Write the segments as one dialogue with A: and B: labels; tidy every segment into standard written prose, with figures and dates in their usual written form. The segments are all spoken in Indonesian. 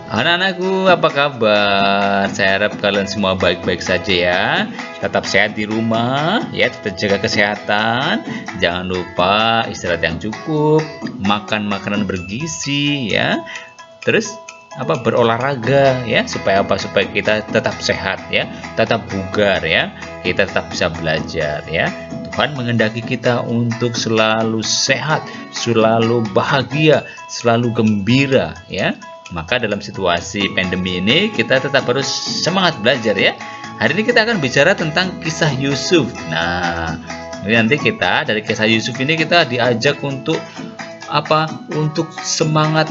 A: Anak-anakku, apa kabar? Saya harap kalian semua baik-baik saja ya. Tetap sehat di rumah, ya, tetap jaga kesehatan. Jangan lupa istirahat yang cukup, makan makanan bergizi ya. Terus berolahraga ya, supaya supaya kita tetap sehat ya, tetap bugar ya. Kita tetap bisa belajar ya. Tuhan menghendaki kita untuk selalu sehat, selalu bahagia, selalu gembira ya. Maka dalam situasi pandemi ini kita tetap harus semangat belajar ya. Hari ini kita akan bicara tentang kisah Yusuf. Nah, nanti kita dari kisah Yusuf ini kita diajak untuk Untuk semangat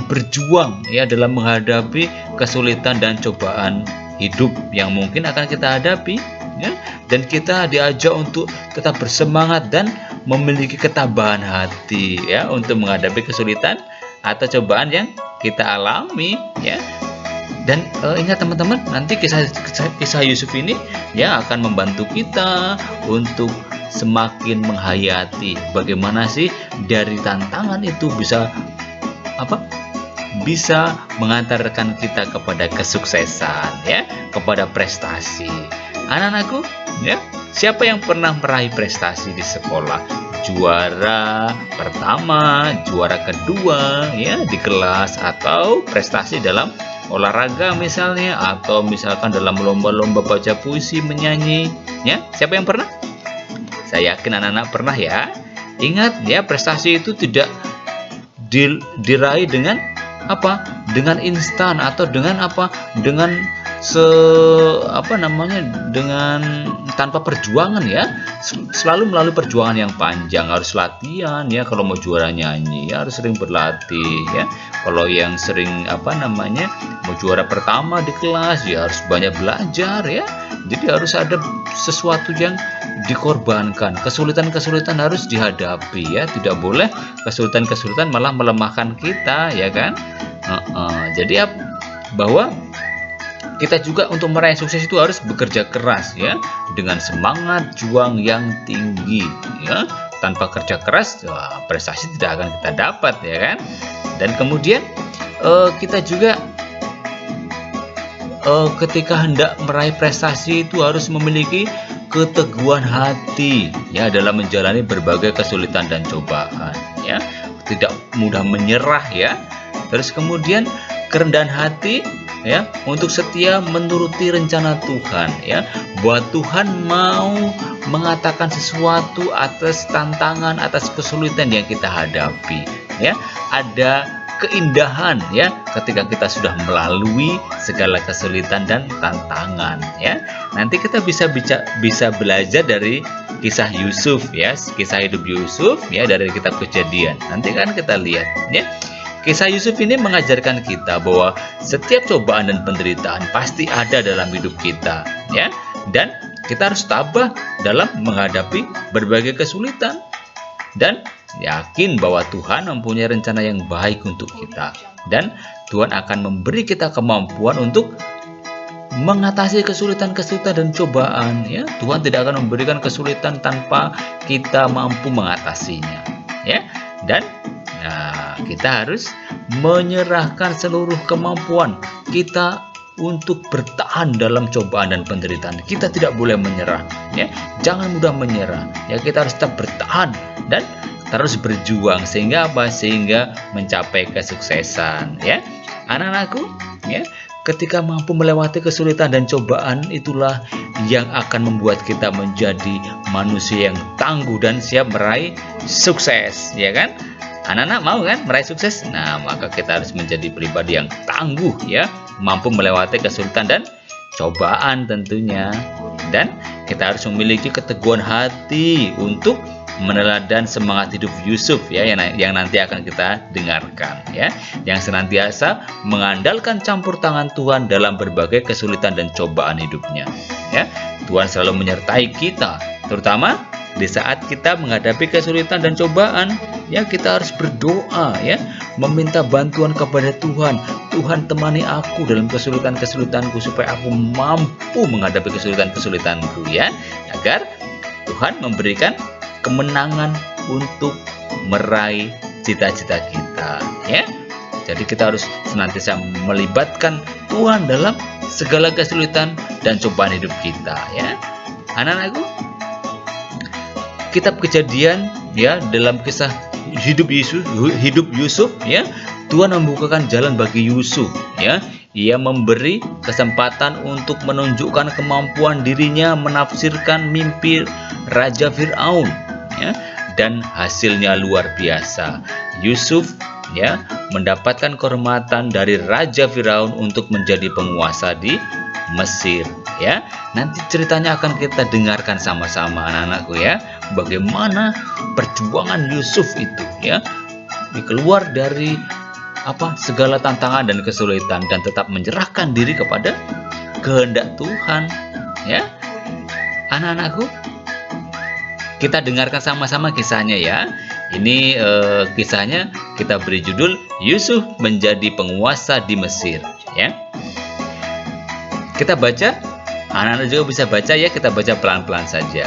A: berjuang ya dalam menghadapi kesulitan dan cobaan hidup yang mungkin akan kita hadapi ya. Dan kita diajak untuk tetap bersemangat dan memiliki ketabahan hati ya untuk menghadapi kesulitan atau cobaan yang kita alami ya. Dan ingat teman-teman, nanti kisah Yusuf ini ya akan membantu kita untuk semakin menghayati bagaimana sih dari tantangan itu bisa mengantarkan kita kepada kesuksesan ya, kepada prestasi. Anak-anakku ya, siapa yang pernah meraih prestasi di sekolah? Juara pertama, juara kedua ya di kelas, atau prestasi dalam olahraga misalnya, atau misalkan dalam lomba-lomba baca puisi, menyanyi ya. Siapa yang pernah? Saya yakin anak-anak pernah ya. Ingat ya, prestasi itu tidak diraih dengan dengan instan atau dengan dengan tanpa perjuangan ya. Selalu melalui perjuangan yang panjang, harus latihan ya. Kalau mau juara nyanyi ya harus sering berlatih ya. Kalau yang sering mau juara pertama di kelas ya harus banyak belajar ya. Jadi harus ada sesuatu yang dikorbankan, kesulitan-kesulitan harus dihadapi ya. Tidak boleh kesulitan-kesulitan malah melemahkan kita ya kan. Jadi bahwa kita juga untuk meraih sukses itu harus bekerja keras ya, dengan semangat juang yang tinggi ya. Tanpa kerja keras prestasi tidak akan kita dapat ya kan. Dan kemudian kita juga ketika hendak meraih prestasi itu harus memiliki keteguhan hati ya dalam menjalani berbagai kesulitan dan cobaan ya. Tidak mudah menyerah ya. Terus kemudian kerendahan hati ya, untuk setia menuruti rencana Tuhan ya. Bahwa Tuhan mau mengatakan sesuatu atas tantangan, atas kesulitan yang kita hadapi ya. Ada keindahan ya ketika kita sudah melalui segala kesulitan dan tantangan ya. Nanti kita bisa belajar dari kisah Yusuf ya, kisah hidup Yusuf ya, dari kitab Kejadian. Nanti kan kita lihat ya. Kisah Yusuf ini mengajarkan kita bahwa setiap cobaan dan penderitaan pasti ada dalam hidup kita ya. Dan kita harus tabah dalam menghadapi berbagai kesulitan dan yakin bahwa Tuhan mempunyai rencana yang baik untuk kita, dan Tuhan akan memberi kita kemampuan untuk mengatasi kesulitan-kesulitan dan cobaan ya. Tuhan tidak akan memberikan kesulitan tanpa kita mampu mengatasinya ya. Dan kita harus menyerahkan seluruh kemampuan kita untuk bertahan dalam cobaan dan penderitaan. Kita tidak boleh menyerah ya. Jangan mudah menyerah ya. Kita harus tetap bertahan dan terus berjuang sehingga mencapai kesuksesan ya. Anak-anakku ya, ketika mampu melewati kesulitan dan cobaan, itulah yang akan membuat kita menjadi manusia yang tangguh dan siap meraih sukses ya kan. Anak-anak mau kan meraih sukses? Nah, maka kita harus menjadi pribadi yang tangguh ya, mampu melewati kesulitan dan cobaan tentunya. Dan kita harus memiliki keteguhan hati untuk meneladani semangat hidup Yusuf ya, yang nanti akan kita dengarkan ya, yang senantiasa mengandalkan campur tangan Tuhan dalam berbagai kesulitan dan cobaan hidupnya ya. Tuhan selalu menyertai kita, terutama di saat kita menghadapi kesulitan dan cobaan ya. Kita harus berdoa ya, meminta bantuan kepada Tuhan. Tuhan, temani aku dalam kesulitan-kesulitanku supaya aku mampu menghadapi kesulitan-kesulitanku ya, agar Tuhan memberikan kemenangan untuk meraih cita-cita kita ya. Jadi kita harus senantiasa melibatkan Tuhan dalam segala kesulitan dan cobaan hidup kita, ya. Anak-anakku, kitab Kejadian, ya, dalam kisah hidup Yusuf, ya, Tuhan membukakan jalan bagi Yusuf, ya. Ia memberi kesempatan untuk menunjukkan kemampuan dirinya menafsirkan mimpi Raja Firaun, ya, dan hasilnya luar biasa. Yusuf, ya, mendapatkan kehormatan dari Raja Firaun untuk menjadi penguasa di Mesir, ya. Nanti ceritanya akan kita dengarkan sama-sama, anak-anakku, ya, bagaimana perjuangan Yusuf itu, ya, keluar dari segala tantangan dan kesulitan dan tetap menyerahkan diri kepada kehendak Tuhan, ya. Anak-anakku, kita dengarkan sama-sama kisahnya, ya. Ini kisahnya kita beri judul Yusuf menjadi penguasa di Mesir, ya. Kita baca, anak-anak juga bisa baca, ya. Kita baca pelan-pelan saja.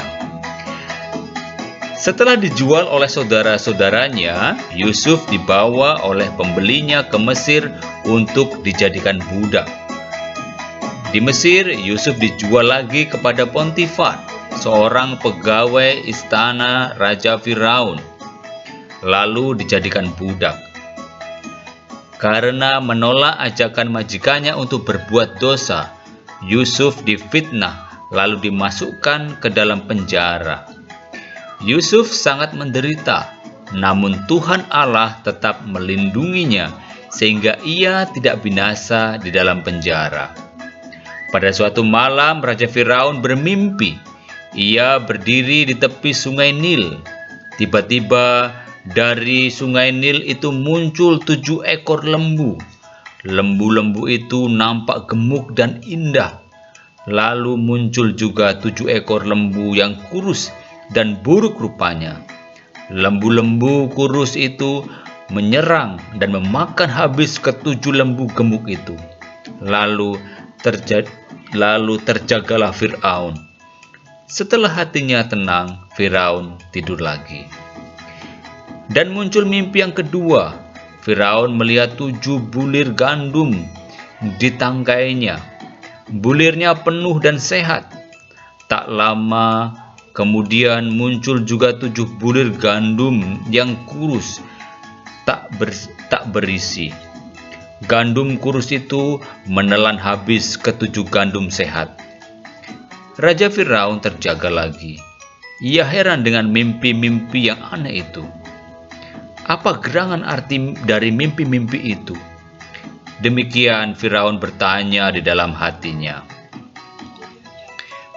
A: Setelah dijual oleh saudara-saudaranya, Yusuf dibawa oleh pembelinya ke Mesir untuk dijadikan budak. Di Mesir, Yusuf dijual lagi kepada Pontifar, seorang pegawai istana Raja Firaun, lalu dijadikan budak. Karena menolak ajakan majikannya untuk berbuat dosa, Yusuf difitnah lalu dimasukkan ke dalam penjara. Yusuf sangat menderita, namun Tuhan Allah tetap melindunginya sehingga ia tidak binasa di dalam penjara. Pada suatu malam, Raja Firaun bermimpi. Ia berdiri di tepi sungai Nil. Tiba-tiba dari sungai Nil itu muncul 7 ekor lembu. Lembu-lembu itu nampak gemuk dan indah. Lalu muncul juga 7 ekor lembu yang kurus dan buruk rupanya. Lembu-lembu kurus itu menyerang dan memakan habis ke-7 lembu gemuk itu. Lalu terjagalah Firaun. Setelah hatinya tenang, Firaun tidur lagi. Dan muncul mimpi yang kedua. Firaun melihat 7 bulir gandum di tanggainya. Bulirnya penuh dan sehat. Tak lama kemudian muncul juga 7 bulir gandum yang kurus, tak berisi. Gandum kurus itu menelan habis ke-7 gandum sehat. Raja Firaun terjaga lagi. Ia heran dengan mimpi-mimpi yang aneh itu. Apa gerangan arti dari mimpi-mimpi itu? Demikian Firaun bertanya di dalam hatinya.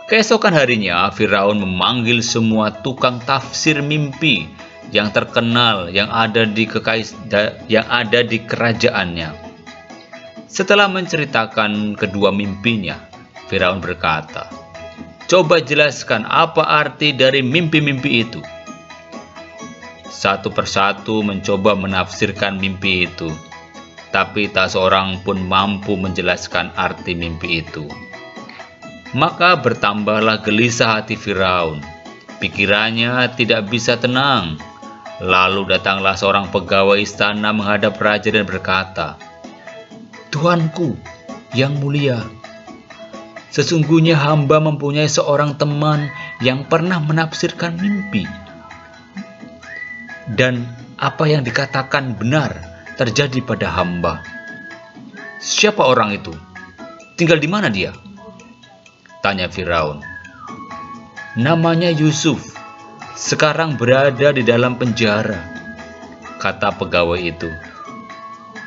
A: Keesokan harinya, Firaun memanggil semua tukang tafsir mimpi yang terkenal yang ada di kerajaannya. Setelah menceritakan kedua mimpinya, Firaun berkata, "Coba jelaskan apa arti dari mimpi-mimpi itu." Satu persatu mencoba menafsirkan mimpi itu, tapi tak seorang pun mampu menjelaskan arti mimpi itu. Maka bertambahlah gelisah hati Firaun. Pikirannya tidak bisa tenang. Lalu datanglah seorang pegawai istana menghadap raja dan berkata, "Tuanku yang mulia, sesungguhnya hamba mempunyai seorang teman yang pernah menafsirkan mimpi. Dan apa yang dikatakan benar terjadi pada hamba." "Siapa orang itu? Tinggal di mana dia?" tanya Firaun. "Namanya Yusuf. Sekarang berada di dalam penjara," kata pegawai itu.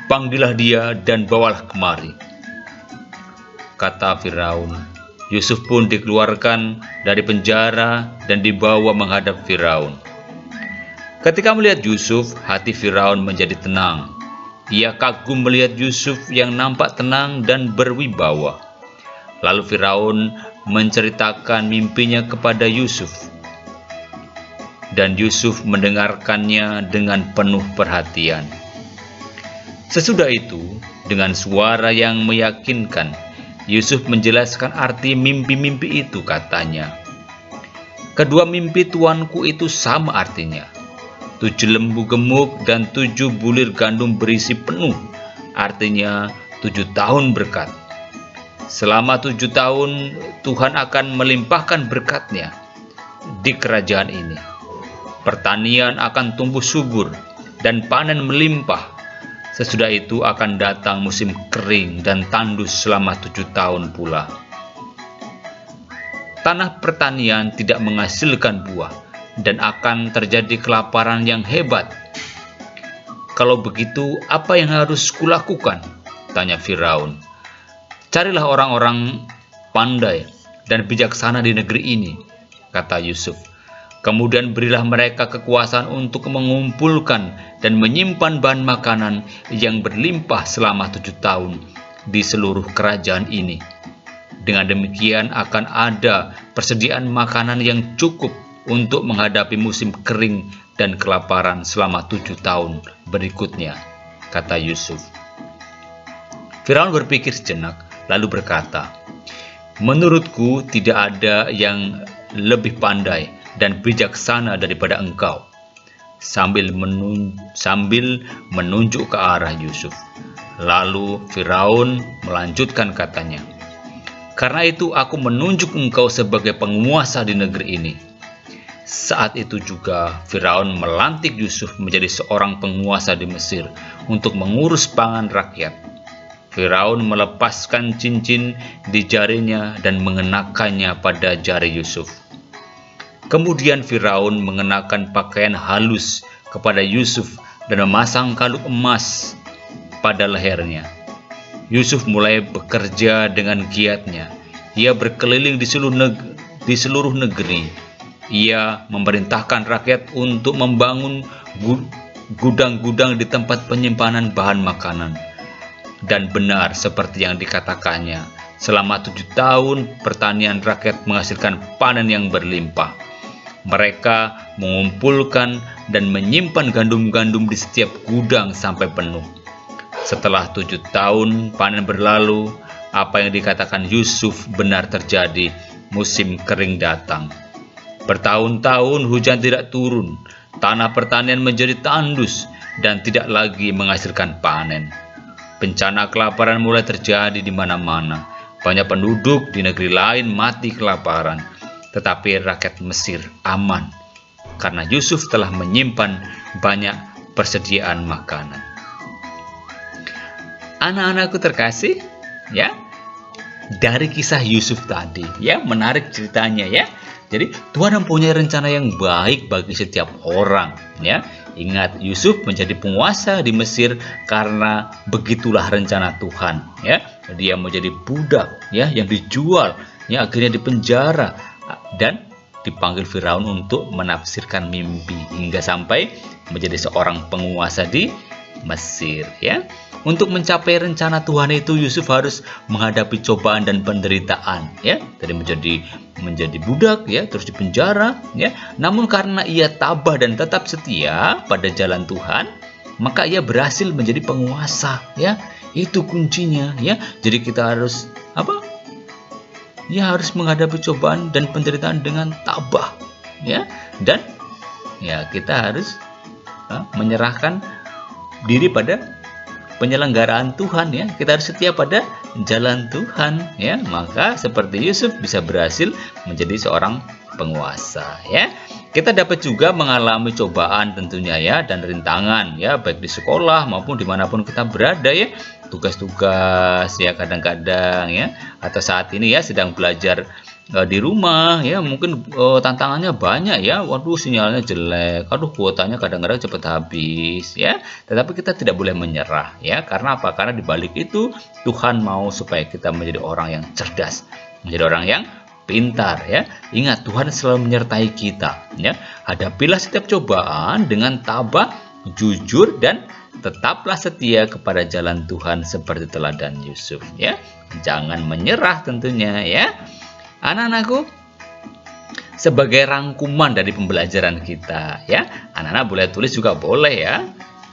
A: "Panggillah dia dan bawalah kemari," kata Firaun. Yusuf pun dikeluarkan dari penjara dan dibawa menghadap Firaun. Ketika melihat Yusuf, hati Firaun menjadi tenang. Ia kagum melihat Yusuf yang nampak tenang dan berwibawa. Lalu Firaun menceritakan mimpinya kepada Yusuf. Dan Yusuf mendengarkannya dengan penuh perhatian. Sesudah itu, dengan suara yang meyakinkan, Yusuf menjelaskan arti mimpi-mimpi itu, katanya. "Kedua mimpi tuanku itu sama artinya. 7 lembu gemuk dan 7 bulir gandum berisi penuh artinya 7 tahun berkat. Selama 7 tahun Tuhan akan melimpahkan berkat-Nya di kerajaan ini. Pertanian akan tumbuh subur dan panen melimpah. Sesudah itu akan datang musim kering dan tandus selama 7 tahun pula. Tanah pertanian tidak menghasilkan buah dan akan terjadi kelaparan yang hebat. Kalau begitu, apa yang harus kulakukan? Tanya Firaun. Carilah orang-orang pandai dan bijaksana di negeri ini, kata Yusuf. Kemudian berilah mereka kekuasaan untuk mengumpulkan dan menyimpan bahan makanan yang berlimpah selama 7 tahun di seluruh kerajaan ini. Dengan demikian akan ada persediaan makanan yang cukup untuk menghadapi musim kering dan kelaparan selama 7 tahun berikutnya, kata Yusuf. Firaun berpikir sejenak, lalu berkata, menurutku tidak ada yang lebih pandai dan bijaksana daripada engkau, sambil menunjuk ke arah Yusuf. Lalu Firaun melanjutkan katanya, karena itu aku menunjuk engkau sebagai penguasa di negeri ini. Saat itu juga Firaun melantik Yusuf menjadi seorang penguasa di Mesir untuk mengurus pangan rakyat. Firaun melepaskan cincin di jarinya dan mengenakannya pada jari Yusuf. Kemudian Firaun mengenakan pakaian halus kepada Yusuf dan memasang kalung emas pada lehernya. Yusuf mulai bekerja dengan giatnya. Ia berkeliling di seluruh negeri. Ia memerintahkan rakyat untuk membangun gudang-gudang di tempat penyimpanan bahan makanan. Dan benar seperti yang dikatakannya, selama 7 tahun pertanian rakyat menghasilkan panen yang berlimpah. Mereka mengumpulkan dan menyimpan gandum-gandum di setiap gudang sampai penuh. Setelah 7 tahun panen berlalu, apa yang dikatakan Yusuf benar terjadi, musim kering datang. Bertahun-tahun hujan tidak turun, tanah pertanian menjadi tandus dan tidak lagi menghasilkan panen. Bencana kelaparan mulai terjadi di mana-mana. Banyak penduduk di negeri lain mati kelaparan, tetapi rakyat Mesir aman karena Yusuf telah menyimpan banyak persediaan makanan. Anak-anakku terkasih, ya, dari kisah Yusuf tadi, ya, menarik ceritanya, ya. Jadi Tuhan mempunyai rencana yang baik bagi setiap orang, ya. Ingat, Yusuf menjadi penguasa di Mesir karena begitulah rencana Tuhan, ya. Dia menjadi budak, ya, yang dijual, ya, akhirnya dipenjara dan dipanggil Firaun untuk menafsirkan mimpi hingga sampai menjadi seorang penguasa di Mesir, ya. Untuk mencapai rencana Tuhan itu, Yusuf harus menghadapi cobaan dan penderitaan, ya. Dari menjadi budak, ya, terus dipenjara, ya. Namun karena ia tabah dan tetap setia pada jalan Tuhan, maka ia berhasil menjadi penguasa, ya. Itu kuncinya, ya. Jadi kita harus Ya, harus menghadapi cobaan dan penderitaan dengan tabah, ya. Dan ya, kita harus menyerahkan diri pada penyelenggaraan Tuhan, ya. Kita harus setia pada jalan Tuhan, ya. Maka seperti Yusuf bisa berhasil menjadi seorang penguasa, ya. Kita dapat juga mengalami cobaan tentunya, ya, dan rintangan, ya, baik di sekolah maupun dimanapun kita berada, ya. Tugas-tugas, ya, kadang-kadang, ya, atau saat ini, ya, sedang belajar di rumah, ya, mungkin tantangannya banyak, ya. Waduh, sinyalnya jelek, aduh, kuotanya kadang-kadang cepat habis, ya. Tetapi kita tidak boleh menyerah, ya. Karena apa? Karena di balik itu Tuhan mau supaya kita menjadi orang yang cerdas, menjadi orang yang pintar, ya. Ingat, Tuhan selalu menyertai kita, ya. Hadapilah setiap cobaan dengan tabah, jujur, dan tetaplah setia kepada jalan Tuhan seperti teladan Yusuf, ya. Jangan menyerah tentunya, ya. Anak-anakku, sebagai rangkuman dari pembelajaran kita, ya, anak-anak boleh tulis juga boleh, ya.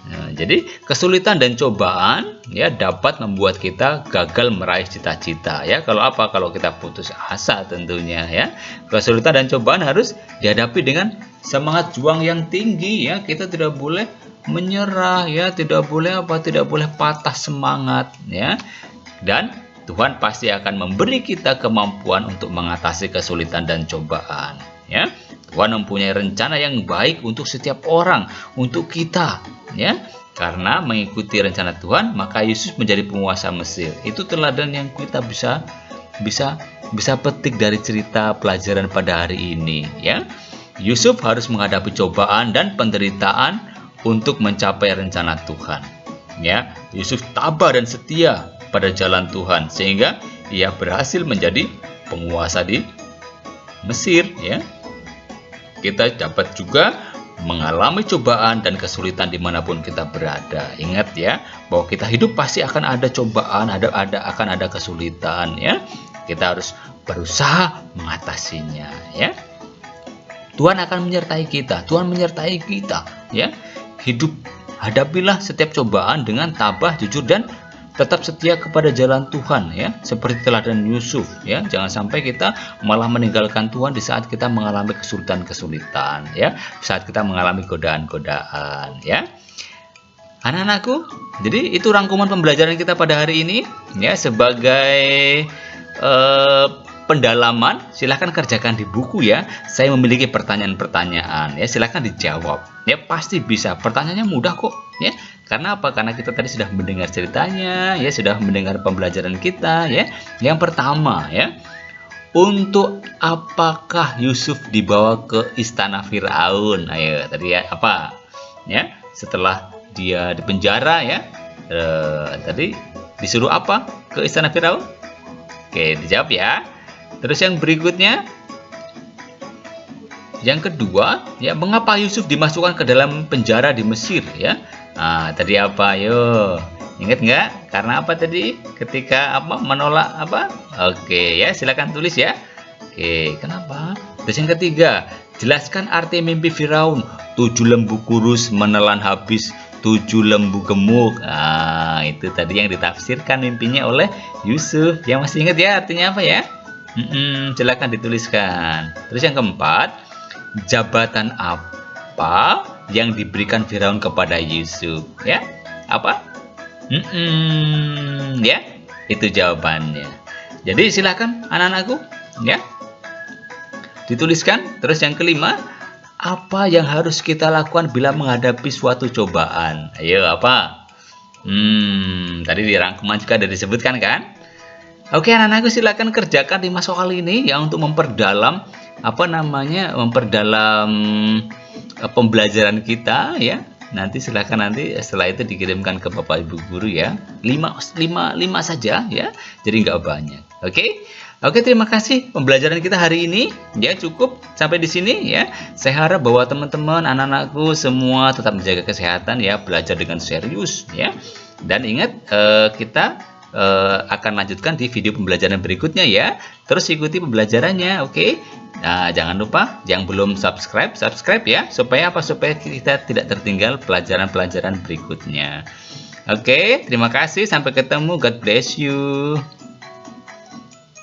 A: Nah, jadi kesulitan dan cobaan, ya, dapat membuat kita gagal meraih cita-cita, ya. Kalau kita putus asa tentunya, ya. Kesulitan dan cobaan harus dihadapi dengan semangat juang yang tinggi, ya. Kita tidak boleh menyerah, ya, tidak boleh apa? Tidak boleh patah semangat, ya. Dan Tuhan pasti akan memberi kita kemampuan untuk mengatasi kesulitan dan cobaan, ya. Tuhan mempunyai rencana yang baik untuk setiap orang, untuk kita, ya. Karena mengikuti rencana Tuhan, maka Yusuf menjadi penguasa Mesir. Itu teladan yang kita bisa petik dari cerita pelajaran pada hari ini, ya. Yusuf harus menghadapi cobaan dan penderitaan untuk mencapai rencana Tuhan, ya. Yusuf tabah dan setia pada jalan Tuhan sehingga ia berhasil menjadi penguasa di Mesir, ya. Kita dapat juga mengalami cobaan dan kesulitan dimanapun kita berada. Ingat, ya, bahwa kita hidup pasti akan ada cobaan, akan ada kesulitan, ya. Kita harus berusaha mengatasinya, ya. Tuhan akan menyertai kita. Tuhan menyertai kita, ya. Hidup, hadapilah setiap cobaan dengan tabah, jujur, dan tetap setia kepada jalan Tuhan, ya. Seperti teladan Yusuf, ya. Jangan sampai kita malah meninggalkan Tuhan di saat kita mengalami kesulitan-kesulitan, ya. Saat kita mengalami godaan-godaan, ya. Anak-anakku, jadi itu rangkuman pembelajaran kita pada hari ini, ya. Sebagai pendalaman, silahkan kerjakan di buku, ya. Saya memiliki pertanyaan-pertanyaan, ya. Silahkan dijawab, ya. Pasti bisa. Pertanyaannya mudah kok, ya. Karena apa? Karena kita tadi sudah mendengar ceritanya, ya, sudah mendengar pembelajaran kita, ya. Yang pertama, ya, untuk apakah Yusuf dibawa ke istana Firaun? Ayo, tadi, ya, apa? Ya, setelah dia dipenjara, ya, tadi disuruh apa ke istana Firaun? Oke, dijawab, ya. Terus yang berikutnya, yang kedua, ya, mengapa Yusuf dimasukkan ke dalam penjara di Mesir, ya? Nah, tadi apa? Yo, ingat nggak? Karena apa tadi? Ketika apa? Menolak apa? Oke, ya, silakan tulis, ya. Oke, kenapa? Terus yang ketiga, jelaskan arti mimpi Firaun. 7 lembu kurus menelan habis 7 lembu gemuk. Nah, itu tadi yang ditafsirkan mimpinya oleh Yusuf. Yang masih ingat, ya, artinya apa, ya? Silakan dituliskan. Terus yang keempat, jabatan apa yang diberikan Firaun kepada Yusuf, ya? Apa? Ya, itu jawabannya. Jadi silakan anak-anakku, ya, dituliskan. Terus yang kelima, apa yang harus kita lakukan bila menghadapi suatu cobaan? Ayo, apa? Tadi di rangkuman juga ada disebutkan, kan? Oke, anak-anakku, silakan kerjakan 5 soal ini, ya, untuk memperdalam pembelajaran kita, ya. Nanti silakan, setelah itu dikirimkan ke Bapak Ibu guru, ya. 5 saja, ya. Jadi nggak banyak. Oke, terima kasih pembelajaran kita hari ini, ya. Cukup sampai di sini, ya. Saya harap bahwa teman-teman, anak-anakku semua tetap menjaga kesehatan, ya, belajar dengan serius, ya. Dan ingat, kita akan lanjutkan di video pembelajaran berikutnya, ya. Terus ikuti pembelajarannya, oke? Nah, jangan lupa yang belum subscribe, ya, supaya kita tidak tertinggal pelajaran-pelajaran berikutnya. Oke, terima kasih, sampai ketemu. God bless you.